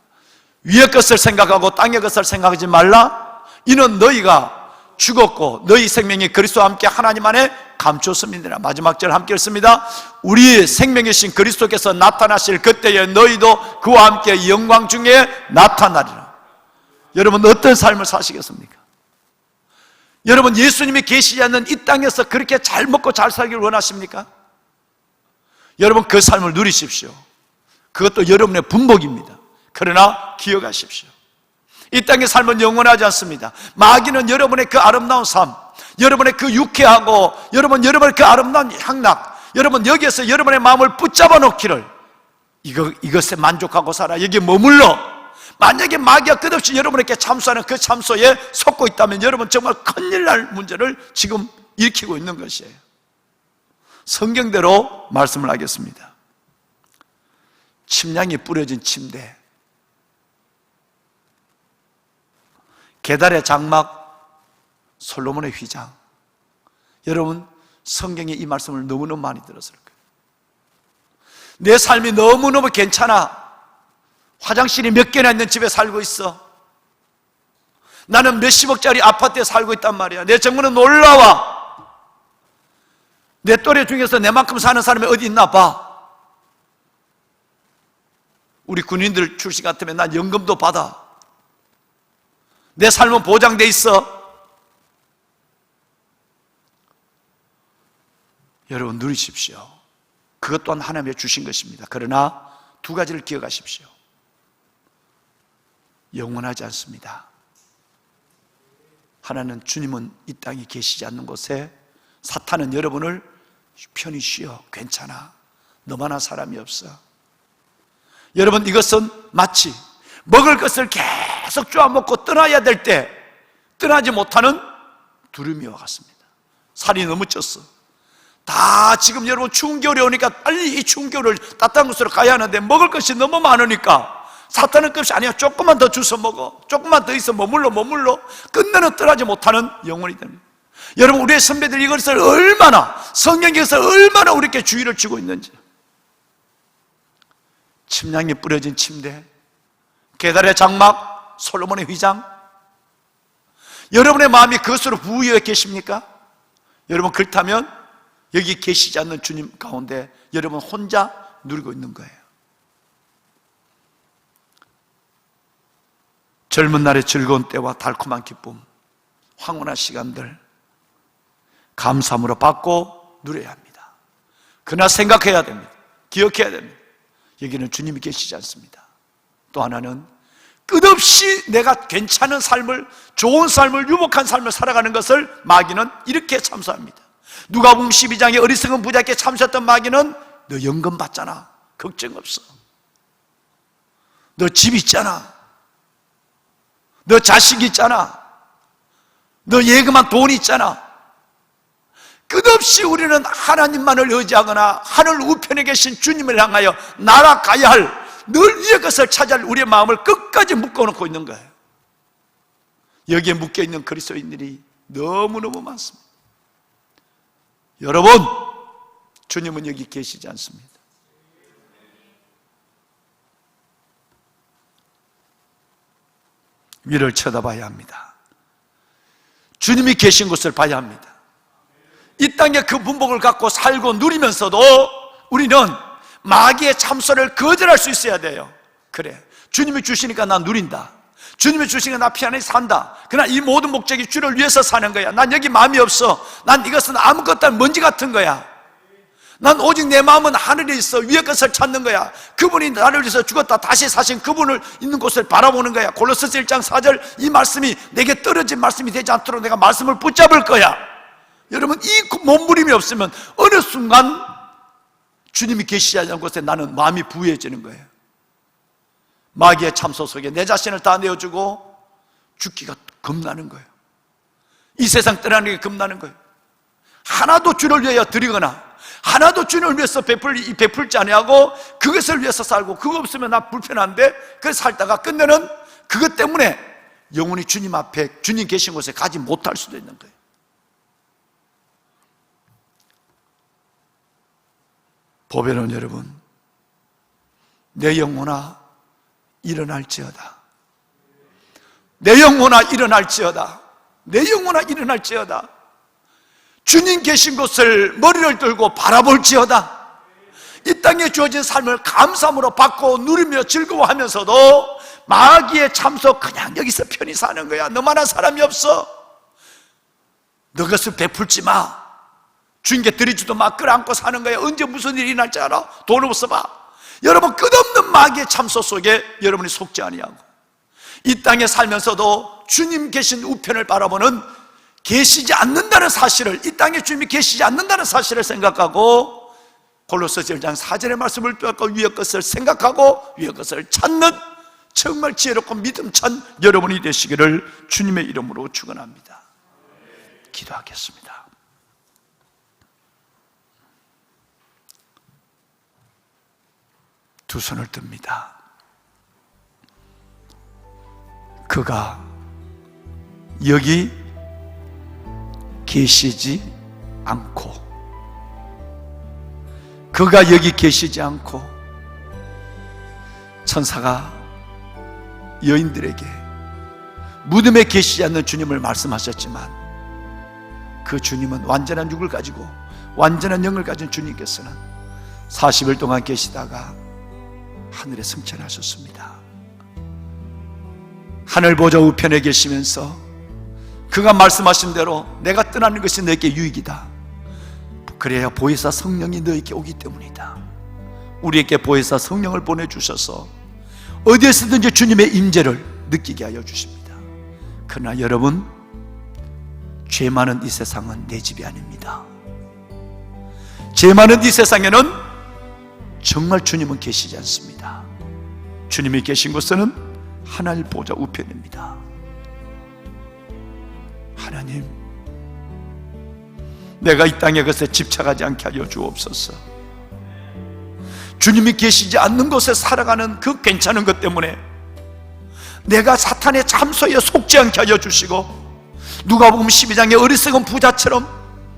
위의 것을 생각하고 땅의 것을 생각하지 말라. 이는 너희가 죽었고 너희 생명이 그리스도와 함께 하나님 안에 감추었음이니라. 마지막 절 함께 읽습니다. 우리의 생명이신 그리스도께서 나타나실 그때에 너희도 그와 함께 영광 중에 나타나리라. 여러분, 어떤 삶을 사시겠습니까? 여러분, 예수님이 계시지 않는 이 땅에서 그렇게 잘 먹고 잘 살기를 원하십니까? 여러분, 그 삶을 누리십시오. 그것도 여러분의 분복입니다. 그러나 기억하십시오. 이 땅의 삶은 영원하지 않습니다. 마귀는 여러분의 그 아름다운 삶, 여러분의 그 유쾌하고 여러분의 그 아름다운 향락, 여러분 여기에서 여러분의 마음을 붙잡아 놓기를, 이것에 만족하고 살아, 여기에 머물러. 만약에 마귀가 끝없이 여러분에게 참수하는 그 참소에 속고 있다면 여러분 정말 큰일 날 문제를 지금 일으키고 있는 것이에요. 성경대로 말씀을 하겠습니다. 침량이 뿌려진 침대, 계달의 장막, 솔로몬의 휘장. 여러분, 성경에 이 말씀을 너무너무 많이 들었을 거예요. 내 삶이 너무너무 괜찮아. 화장실이 몇 개나 있는 집에 살고 있어. 나는 몇십억짜리 아파트에 살고 있단 말이야. 내 정부는 놀라워. 내 또래 중에서 내만큼 사는 사람이 어디 있나 봐. 우리 군인들 출신 같으면 난 연금도 받아. 내 삶은 보장돼 있어. 여러분 누리십시오. 그것 또한 하나님의 주신 것입니다. 그러나 두 가지를 기억하십시오. 영원하지 않습니다. 하나는 주님은 이 땅에 계시지 않는 곳에 사탄은 여러분을 편히 쉬어. 괜찮아. 너만한 사람이 없어. 여러분 이것은 마치 먹을 것을 계속 쪼아먹고 떠나야 될 때 떠나지 못하는 두루미와 같습니다. 살이 너무 쪘어. 다 지금 여러분 추운 겨울이 오니까 빨리 이 추운 겨울을 따뜻한 곳으로 가야 하는데 먹을 것이 너무 많으니까 사탄은 끝이 아니야. 조금만 더 주워 먹어. 조금만 더 있어. 머물러 끝내는 떠나지 못하는 영혼이 됩니다. 여러분 우리의 선배들이 이것을 얼마나 성경에서 얼마나 우리에게 주의를 주고 있는지. 침량이 뿌려진 침대, 계달의 장막, 솔로몬의 휘장. 여러분의 마음이 그것으로 부유해 계십니까? 여러분 그렇다면 여기 계시지 않는 주님 가운데 여러분 혼자 누리고 있는 거예요. 젊은 날의 즐거운 때와 달콤한 기쁨, 황홀한 시간들 감사함으로 받고 누려야 합니다. 그러나 생각해야 됩니다. 기억해야 됩니다. 여기는 주님이 계시지 않습니다. 또 하나는 끝없이 내가 괜찮은 삶을, 좋은 삶을, 유복한 삶을 살아가는 것을 마귀는 이렇게 참소합니다. 누가복음 12장에 어리석은 부자에게 참소했던 마귀는 너 연금 받잖아. 걱정 없어. 너 집 있잖아. 너 자식 있잖아. 너 예금한 돈 있잖아. 끝없이 우리는 하나님만을 의지하거나 하늘 우편에 계신 주님을 향하여 날아가야 할 늘 위의 것을 찾아야 할 우리의 마음을 끝까지 묶어놓고 있는 거예요. 여기에 묶여있는 그리스도인들이 너무너무 많습니다. 여러분, 주님은 여기 계시지 않습니다. 위를 쳐다봐야 합니다. 주님이 계신 곳을 봐야 합니다. 이 땅에 그 분복을 갖고 살고 누리면서도 우리는 마귀의 참소를 거절할 수 있어야 돼요. 그래, 주님이 주시니까 나 누린다. 주님이 주시니까 나 피안에 산다. 그러나 이 모든 목적이 주를 위해서 사는 거야. 난 여기 마음이 없어. 난 이것은 아무것도 아닌 먼지 같은 거야. 난 오직 내 마음은 하늘에 있어. 위의 것을 찾는 거야. 그분이 나를 위해서 죽었다 다시 사신 그분을 있는 곳을 바라보는 거야. 골로새서 1장 4절 이 말씀이 내게 떨어진 말씀이 되지 않도록 내가 말씀을 붙잡을 거야. 여러분 이 몸부림이 없으면 어느 순간 주님이 계시지 않는 곳에 나는 마음이 부유해지는 거예요. 마귀의 참소 속에 내 자신을 다 내어주고 죽기가 겁나는 거예요. 이 세상 떠나는 게 겁나는 거예요. 하나도 주를 위하여 드리거나 하나도 주님을 위해서 베풀지 아니하고 그것을 위해서 살고 그거 없으면 나 불편한데 그래서 살다가 끝내는 그것 때문에 영원히 주님 앞에 주님 계신 곳에 가지 못할 수도 있는 거예요. 보배로운 여러분, 내 영혼아 일어날지어다. 내 영혼아 일어날지어다. 내 영혼아 일어날지어다. 주님 계신 곳을 머리를 들고 바라볼지어다. 이 땅에 주어진 삶을 감사함으로 받고 누리며 즐거워하면서도 마귀의 참소 그냥 여기서 편히 사는 거야. 너만한 사람이 없어. 너 것을 베풀지 마. 주님께 드리지도 마. 끌어안고 사는 거야. 언제 무슨 일이 날지 알아? 돈 없어 봐. 여러분 끝없는 마귀의 참소 속에 여러분이 속지 아니하고 이 땅에 살면서도 주님 계신 우편을 바라보는 계시지 않는다는 사실을, 이 땅에 주님이 계시지 않는다는 사실을 생각하고 골로새서 1장 4절의 말씀을 뚫고 위의 것을 생각하고 위의 것을 찾는 정말 지혜롭고 믿음찬 여러분이 되시기를 주님의 이름으로 축원합니다. 기도하겠습니다. 두 손을 듭니다. 그가 여기 계시지 않고, 그가 여기 계시지 않고 천사가 여인들에게 무덤에 계시지 않는 주님을 말씀하셨지만 그 주님은 완전한 육을 가지고 완전한 영을 가진 주님께서는 40일 동안 계시다가 하늘에 승천하셨습니다. 하늘 보좌 우편에 계시면서 그가 말씀하신 대로 내가 떠나는 것이 너에게 유익이다. 그래야 보혜사 성령이 너에게 오기 때문이다. 우리에게 보혜사 성령을 보내주셔서 어디에서든지 주님의 임재를 느끼게 하여 주십니다. 그러나 여러분, 죄 많은 이 세상은 내 집이 아닙니다. 죄 많은 이 세상에는 정말 주님은 계시지 않습니다. 주님이 계신 곳은 하늘 보좌 우편입니다. 하나님, 내가 이 땅의 것에 집착하지 않게 하여 주옵소서. 주님이 계시지 않는 곳에 살아가는 그 괜찮은 것 때문에 내가 사탄의 참소에 속지 않게 하여 주시고, 누가복음 12장의 어리석은 부자처럼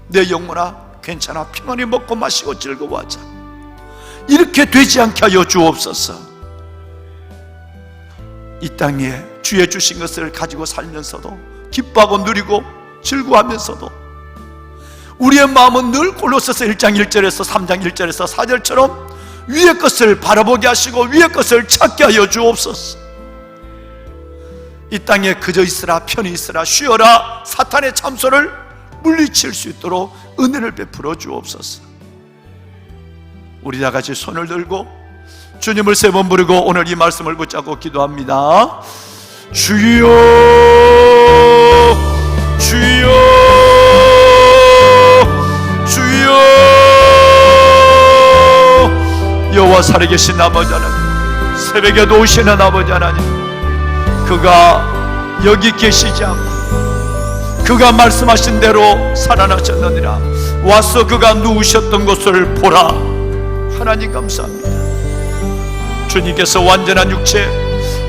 내 영혼아 괜찮아 평안히 먹고 마시고 즐거워하자, 이렇게 되지 않게 하여 주옵소서. 이 땅에 주의 주신 것을 가지고 살면서도 기뻐하고 누리고 즐거워하면서도 우리의 마음은 늘 골로새서 1장 1절에서 3장 1절에서 4절처럼 위의 것을 바라보게 하시고 위의 것을 찾게 하여 주옵소서. 이 땅에 그저 있으라, 편히 있으라, 쉬어라, 사탄의 참소를 물리칠 수 있도록 은혜를 베풀어 주옵소서. 우리 다 같이 손을 들고 주님을 세 번 부르고 오늘 이 말씀을 붙잡고 기도합니다. 주여, 주여, 주여. 여호와 살아계신 아버지 하나님, 새벽에도 오시는 아버지 하나님, 그가 여기 계시지 않고 그가 말씀하신 대로 살아나셨느니라. 와서 그가 누우셨던 곳을 보라. 하나님 감사합니다. 주님께서 완전한 육체,